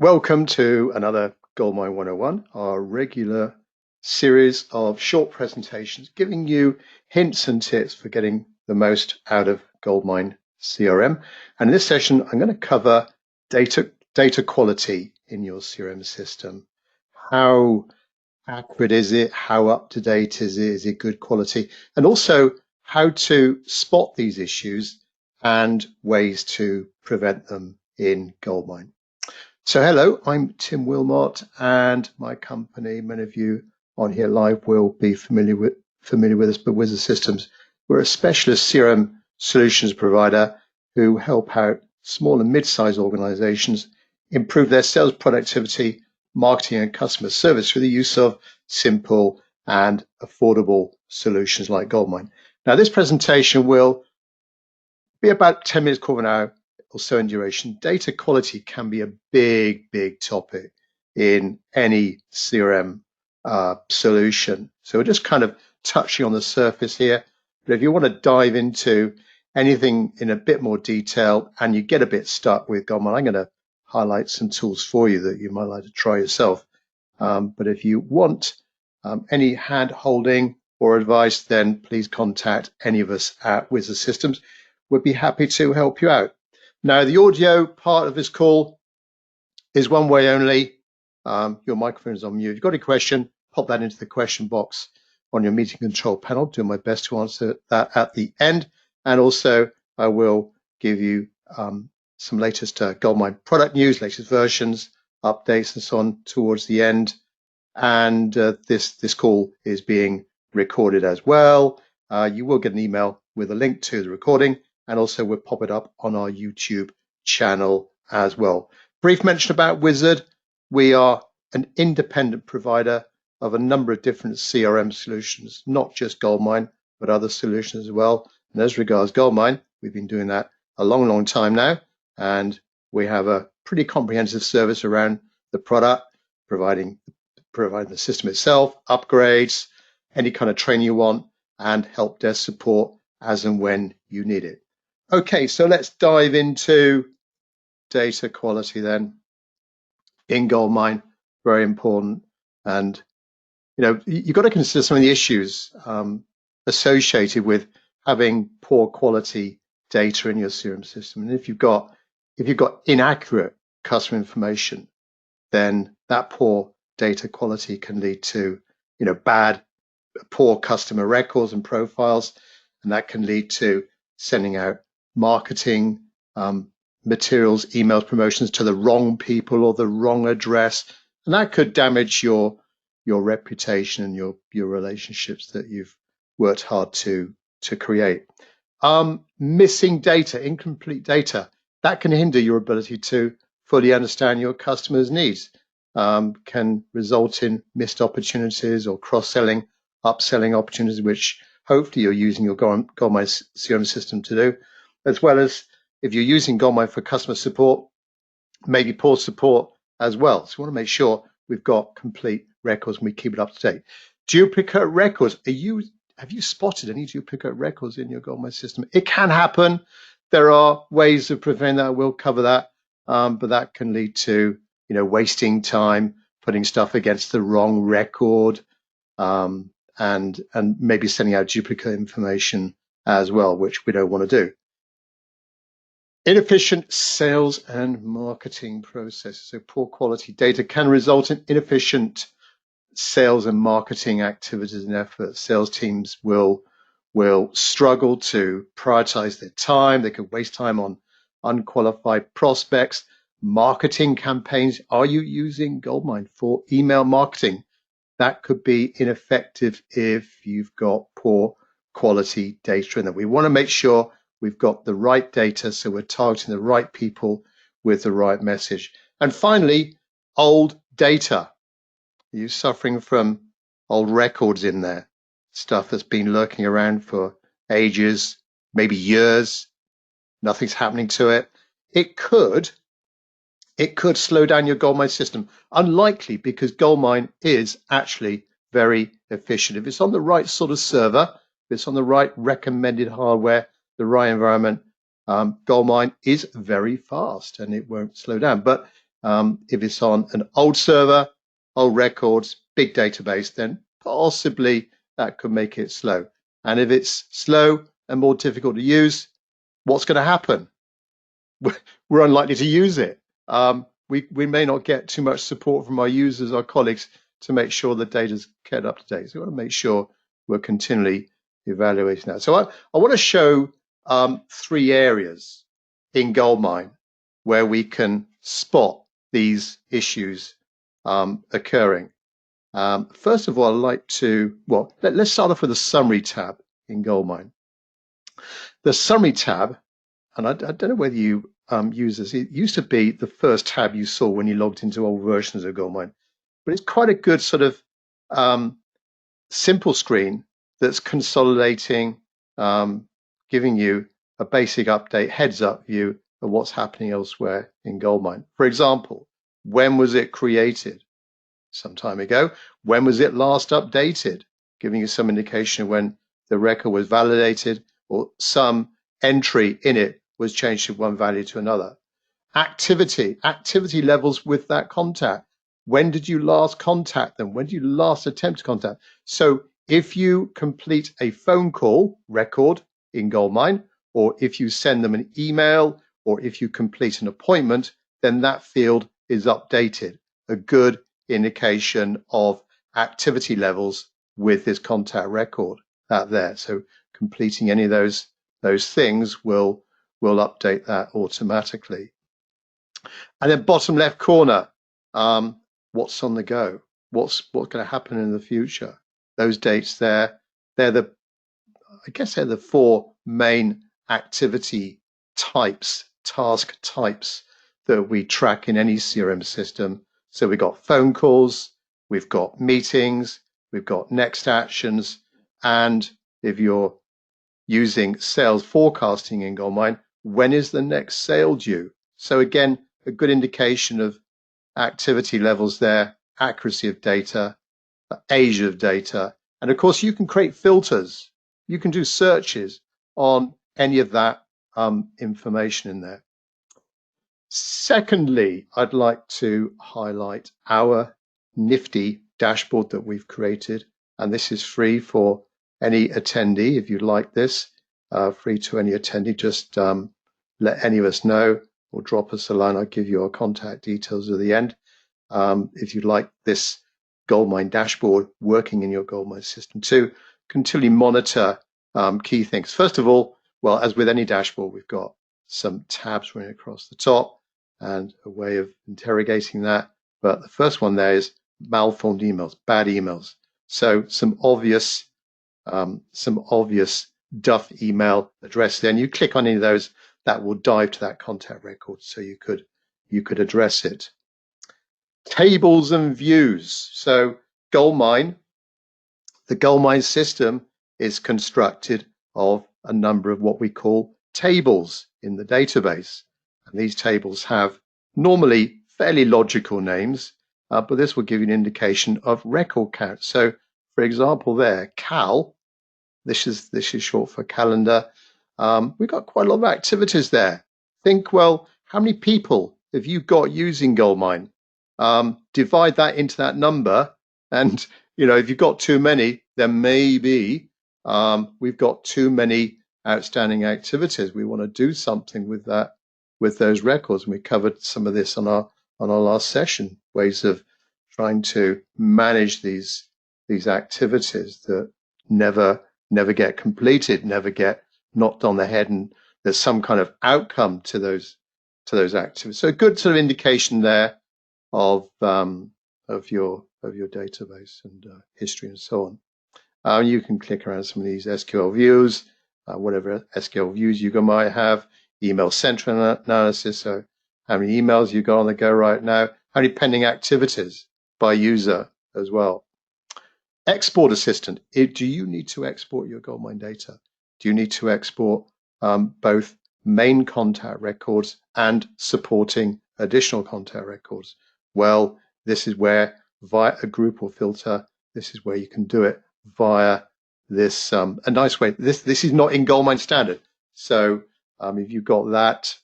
Welcome to another GoldMine 101, our regular series of short presentations giving you hints and tips for getting the most out of GoldMine CRM. And in this session, I'm going to cover data quality in your CRM system. How accurate is it? How up to date is it? Is it good quality? And also how to spot these issues and ways to prevent them in GoldMine. So hello, I'm Tim Wilmot, and my company, many of you on here live will be familiar with us, but Wizard Systems. We're a specialist CRM solutions provider who help out small and mid-sized organizations improve their sales productivity, marketing, and customer service through the use of simple and affordable solutions like GoldMine. Now, this presentation will be about 10 minutes, quarter of an hour or so in duration. Data quality can be a big topic in any CRM solution. So we're just kind of touching on the surface here. But if you want to dive into anything in a bit more detail and you get a bit stuck with GoldMine, I'm going to highlight some tools for you that you might like to try yourself. But if you want any hand holding or advice, then please contact any of us at Wizard Systems. We'd be happy to help you out. Now, the audio part of this call is one way only. Your microphone is on mute. If you've got a question, pop that into the question box on your meeting control panel. Do my best to answer that at the end. And also, I will give you some latest GoldMine product news, latest versions, updates, and so on towards the end. And this call is being recorded as well. You will get an email with a link to the recording, and also we'll pop it up on our YouTube channel as well. Brief mention about Wizard. We are an independent provider of a number of different CRM solutions, not just GoldMine, but other solutions as well. And as regards GoldMine, we've been doing that a long time now, and we have a pretty comprehensive service around the product, providing the system itself, upgrades, any kind of training you want, and help desk support as and when you need it. Okay, so let's dive into data quality then in GoldMine. Very important. And you've got to consider some of the issues associated with having poor quality data in your CRM system. And if you've got inaccurate customer information, then that poor data quality can lead to poor customer records and profiles, and that can lead to sending out marketing materials, emails, promotions to the wrong people or the wrong address, and that could damage your reputation and your relationships that you've worked hard to create. Missing data, incomplete data, that can hinder your ability to fully understand your customers' needs, can result in missed opportunities or cross-selling, upselling opportunities, which hopefully you're using your GoldMine CRM system to do, as well as if you're using GoldMine for customer support, maybe poor support as well. So we want to make sure we've got complete records and we keep it up to date. Duplicate records. Have you spotted any duplicate records in your GoldMine system? It can happen. There are ways of preventing that. We'll cover that, but that can lead to wasting time, putting stuff against the wrong record, and maybe sending out duplicate information as well, which we don't want to do. Inefficient sales and marketing processes. So poor quality data can result in inefficient sales and marketing activities and efforts. Sales teams will struggle to prioritize their time. They could waste time on unqualified prospects. Marketing campaigns. Are you using GoldMine for email marketing? That could be ineffective if you've got poor quality data in there. We want to make sure we've got the right data, so we're targeting the right people with the right message. And finally, old data. Are you suffering from old records in there? Stuff that's been lurking around for ages, maybe years, nothing's happening to it. It could slow down your GoldMine system. Unlikely, because GoldMine is actually very efficient. If it's on the right sort of server, if it's on the right recommended hardware, the right environment, GoldMine is very fast and it won't slow down. But If it's on an old server, old records, big database, then possibly that could make it slow. And if it's slow and more difficult to use, what's going to happen? We're unlikely to use it. We may not get too much support from our users, our colleagues, to make sure the data's kept up to date. So we want to make sure we're continually evaluating that. So I want to show 3 areas in GoldMine where we can spot these issues occurring. First of all, I'd like to, let's start off with the summary tab in GoldMine. The summary tab, and I don't know whether you use this, it used to be the first tab you saw when you logged into old versions of GoldMine, but it's quite a good sort of simple screen that's consolidating, giving you a basic update, heads up view of what's happening elsewhere in GoldMine. For example, when was it created? Some time ago. When was it last updated? Giving you some indication of when the record was validated or some entry in it was changed from one value to another. Activity levels with that contact. When did you last contact them? When did you last attempt to contact? So if you complete a phone call record in GoldMine, or if you send them an email, or if you complete an appointment, then that field is updated. A good indication of activity levels with this contact record out there. So completing any of those things will update that automatically. And then bottom left corner, what's on the go? What's going to happen in the future? Those dates there, I guess they're the 4 main activity types, task types that we track in any CRM system. So we've got phone calls, we've got meetings, we've got next actions, and if you're using sales forecasting in GoldMine, when is the next sale due? So again, a good indication of activity levels there, accuracy of data, age of data, and of course you can create filters. You can do searches on any of that information in there. Secondly, I'd like to highlight our nifty dashboard that we've created, and this is free for any attendee. If you like this, free to any attendee, just let any of us know or drop us a line. I'll give you our contact details at the end. If you'd like this GoldMine dashboard working in your GoldMine system too, continually monitor key things. First of all, well, as with any dashboard, we've got some tabs running across the top and a way of interrogating that. But the first one there is malformed emails, bad emails. So some obvious duff email address there. And you click on any of those, that will dive to that contact record, so you could address it. Tables and views. So GoldMine, the GoldMine system is constructed of a number of what we call tables in the database. And these tables have normally fairly logical names, but this will give you an indication of record count. So for example there, Cal, this is short for calendar. We've got quite a lot of activities there. Think, well, how many people have you got using GoldMine? Divide that into that number, and if you've got too many, then maybe we've got too many outstanding activities. We want to do something with that, with those records. And we covered some of this on our last session, ways of trying to manage these activities that never get completed, never get knocked on the head, and there's some kind of outcome to those activities. So a good sort of indication there of your database and history and so on. You can click around some of these SQL views, whatever SQL views you might have, email central analysis. So how many emails you got on the go right now, how many pending activities by user as well. Export assistant. Do you need to export your GoldMine data? Do you need to export both main contact records and supporting additional contact records? Well, this is where, via a group or filter, this is where you can do it via this a nice way. This is not in GoldMine standard. So if you've got that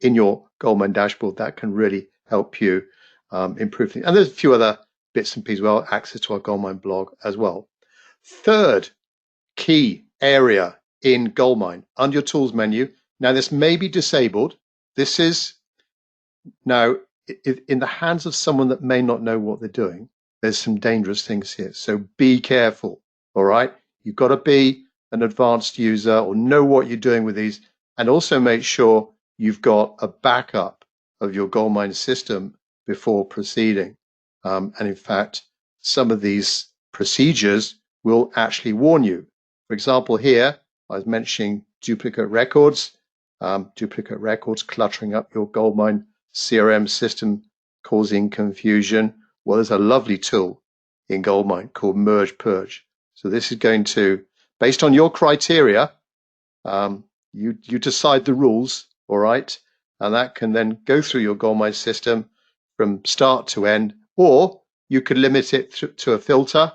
in your GoldMine dashboard, that can really help you improve things. And there's a few other bits and pieces, well, access to our GoldMine blog as well. Third key area in GoldMine, under your tools menu. Now, this may be disabled. This is now in the hands of someone that may not know what they're doing. There's some dangerous things here. So be careful. All right. You've got to be an advanced user or know what you're doing with these, and also make sure you've got a backup of your GoldMine system before proceeding. And in fact, some of these procedures will actually warn you. For example, here I was mentioning duplicate records cluttering up your GoldMine CRM system, causing confusion. Well, there's a lovely tool in GoldMine called Merge Purge. So this is going to, based on your criteria, you decide the rules, all right? And that can then go through your GoldMine system from start to end, or you could limit it to a filter,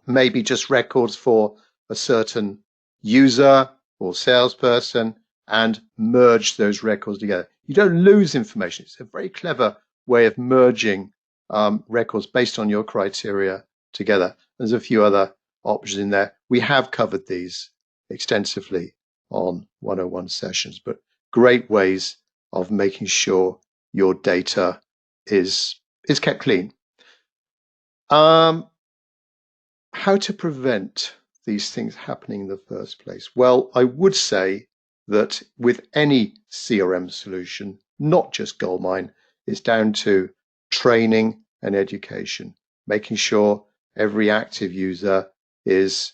maybe just records for a certain user or salesperson, and merge those records together. You don't lose information. It's a very clever way of merging records based on your criteria together. There's a few other options in there. We have covered these extensively on 101 sessions, but great ways of making sure your data is kept clean. How to prevent these things happening in the first place? Well, I would say that with any CRM solution, not just GoldMine, it's down to training and education, making sure every active user is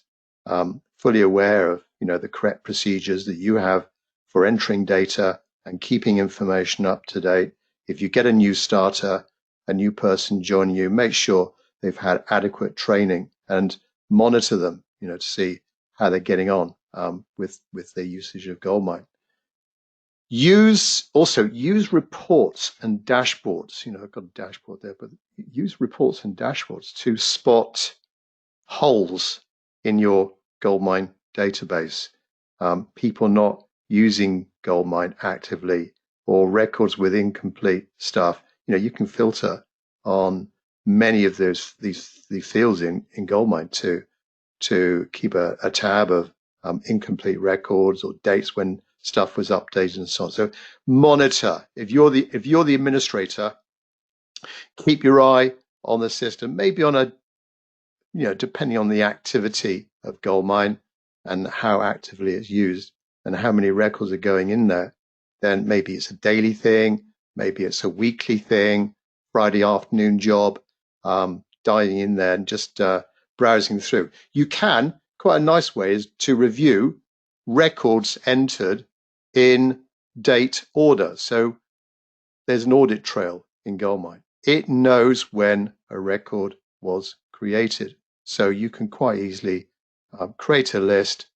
fully aware of the correct procedures that you have for entering data and keeping information up to date. If you get a new starter, a new person joining you, make sure they've had adequate training and monitor them, to see how they're getting on with their usage of GoldMine. Use reports and dashboards. I've got a dashboard there, but use reports and dashboards to spot holes in your GoldMine database. People not using GoldMine actively, or records with incomplete stuff. You can filter on many of these fields in GoldMine to keep a tab of incomplete records or dates when stuff was updated and so on. So monitor. If you're the administrator, keep your eye on the system, maybe on a depending on the activity of GoldMine and how actively it's used and how many records are going in there, then maybe it's a daily thing, maybe it's a weekly thing, Friday afternoon job, diving in there and just browsing through. You can, quite a nice way is to review records entered in date order. So there's an audit trail in GoldMine. It knows when a record was created. So you can quite easily create a list,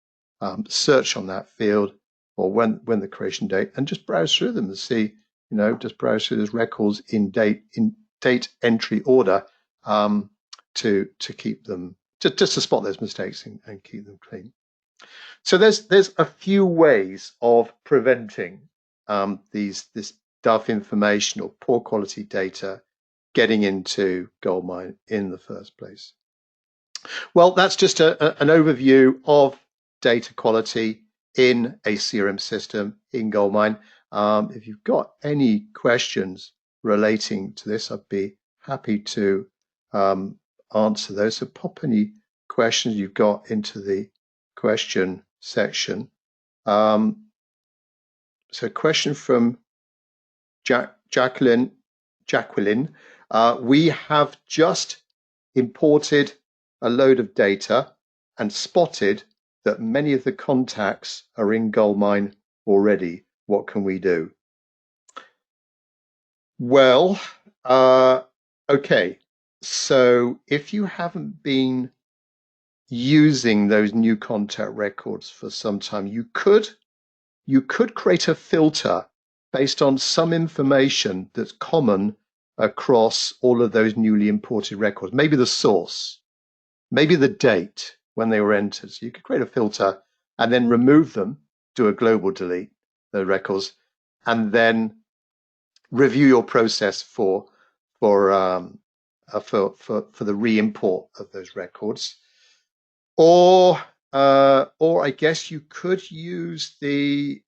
search on that field or when the creation date, and just browse through them and see, just browse through those records in date entry order to keep them, just to spot those mistakes and keep them clean. So there's a few ways of preventing this duff information or poor quality data getting into GoldMine in the first place. Well, that's just an overview of data quality in a CRM system in GoldMine. If you've got any questions relating to this, I'd be happy to answer those. So pop any questions you've got into the question section. So question from Jacqueline. We have just imported a load of data and spotted that many of the contacts are in GoldMine already. What can we do? Well, okay. So if you haven't been using those new contact records for some time, you could create a filter based on some information that's common across all of those newly imported records. Maybe the source, maybe the date when they were entered. So you could create a filter and then remove them, do a global delete, the records, and then review your process for the re-import of those records. Or I guess you could use the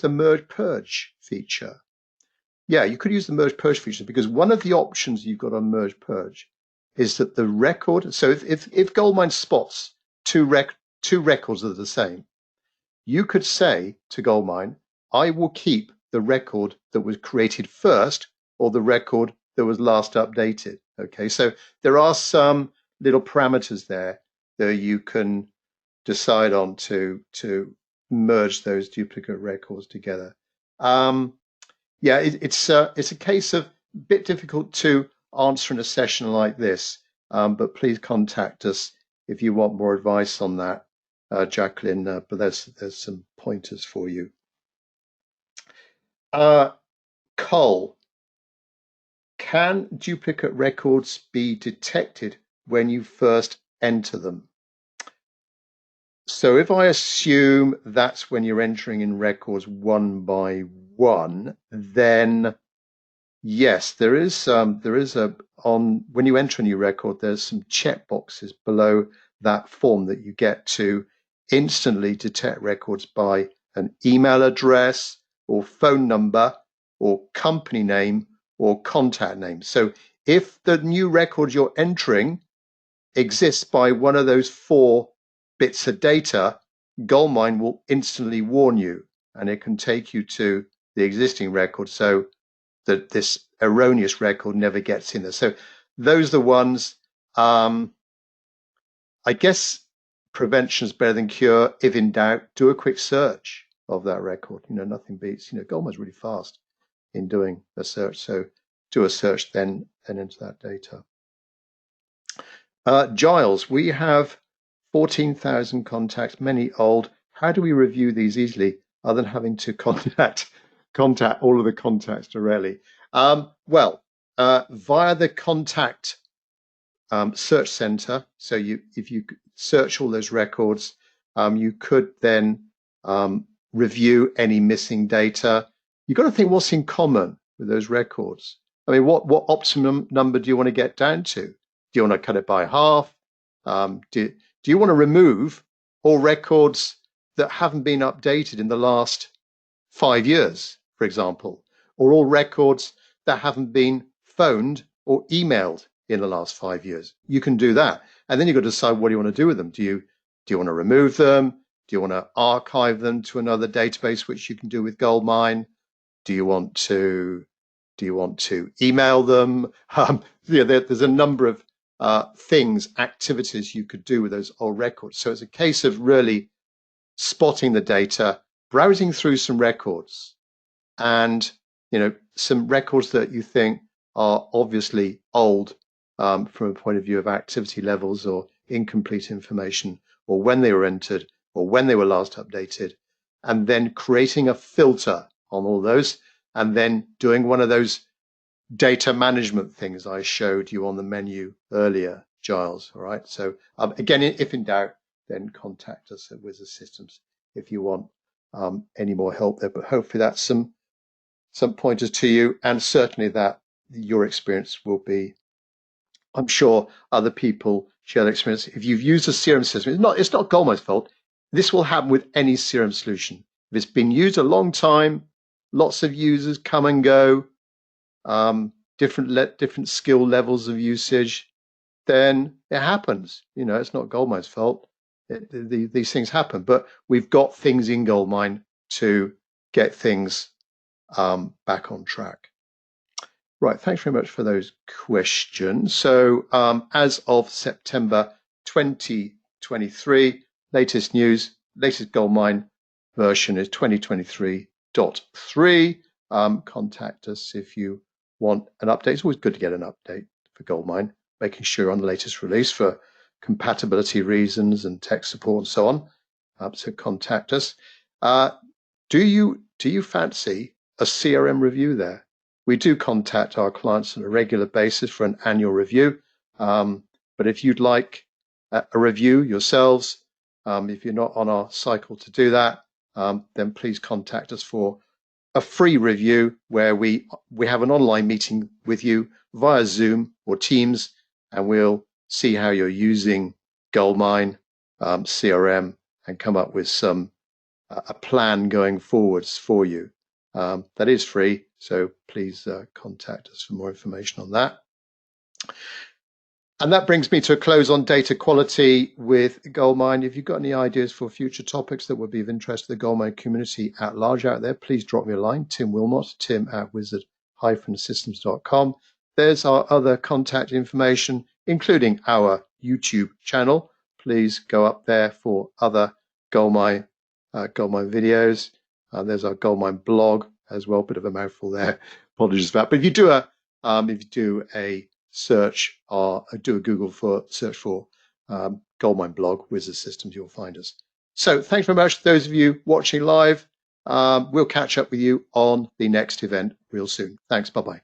merge purge feature. Yeah, you could use the merge purge feature, because one of the options you've got on merge purge is that the record. So if GoldMine spots two records that are the same, you could say to GoldMine, I will keep the record that was created first, or the record that was last updated. Okay, so there are some little parameters there that you can decide on to merge those duplicate records together. Yeah, it's a case of a bit difficult to answer in a session like this, but please contact us if you want more advice on that, Jacqueline. But there's some pointers for you. Cole, can duplicate records be detected when you first enter them? So if I assume that's when you're entering in records one by one, then yes, there is on when you enter a new record, there's some check boxes below that form that you get to instantly detect records by an email address or phone number or company name or contact name. So if the new record you're entering exists by one of those 4 bits of data, GoldMine will instantly warn you, and it can take you to the existing record so that this erroneous record never gets in there. So those are the ones. I guess prevention is better than cure. If in doubt, do a quick search of that record. Nothing beats. GoldMine's really fast in doing a search, so do a search then and enter that data. Giles, we have 14,000 contacts, many old. How do we review these easily, other than having to contact all of the contacts directly? Well, via the contact search center. So if you search all those records, you could then review any missing data. You've got to think what's in common with those records. I mean, what optimum number do you want to get down to? Do you want to cut it by half? Do you want to remove all records that haven't been updated in the last 5 years, for example, or all records that haven't been phoned or emailed in the last 5 years? You can do that. And then you've got to decide, what do you want to do with them? Do you want to remove them? Do you want to archive them to another database, which you can do with GoldMine? Do you want to email them? There's a number of activities you could do with those old records. So it's a case of really spotting the data, browsing through some records, and some records that you think are obviously old from a point of view of activity levels or incomplete information, or when they were entered, or when they were last updated, and then creating a filter on all those, and then doing one of those data management things I showed you on the menu earlier, Giles. All right. So again, if in doubt, then contact us at Wizard Systems if you want any more help there. But hopefully that's some pointers to you, and certainly that your experience will be. I'm sure other people share their experience. If you've used a CRM system, it's not GoldMine's fault. This will happen with any CRM solution. If it's been used a long time, lots of users come and go, different skill levels of usage, then it happens. It's not GoldMine's fault. These things happen, but we've got things in GoldMine to get things back on track. Right, thanks very much for those questions. So as of September 2023, latest news, latest GoldMine version is 2023.3. Contact us if you want an update. It's always good to get an update for GoldMine, making sure you're on the latest release for compatibility reasons and tech support and so on. So contact us. Do you fancy a CRM review there? We do contact our clients on a regular basis for an annual review. But if you'd like a review yourselves, if you're not on our cycle to do that, then please contact us for a free review where we have an online meeting with you via Zoom or Teams, and we'll see how you're using GoldMine CRM and come up with a plan going forwards for you. That is free, so please contact us for more information on that. And that brings me to a close on data quality with GoldMine. If you've got any ideas for future topics that would be of interest to the GoldMine community at large out there, please drop me a line, Tim Wilmot, tim@wizard-systems.com. There's our other contact information, including our YouTube channel. Please go up there for other GoldMine videos. There's our GoldMine blog as well, bit of a mouthful there. Apologies for that. But if you do a search or do a Google search for GoldMine blog, Wizard Systems, you'll find us. So thanks very much to those of you watching live. We'll catch up with you on the next event real soon. Thanks. Bye-bye.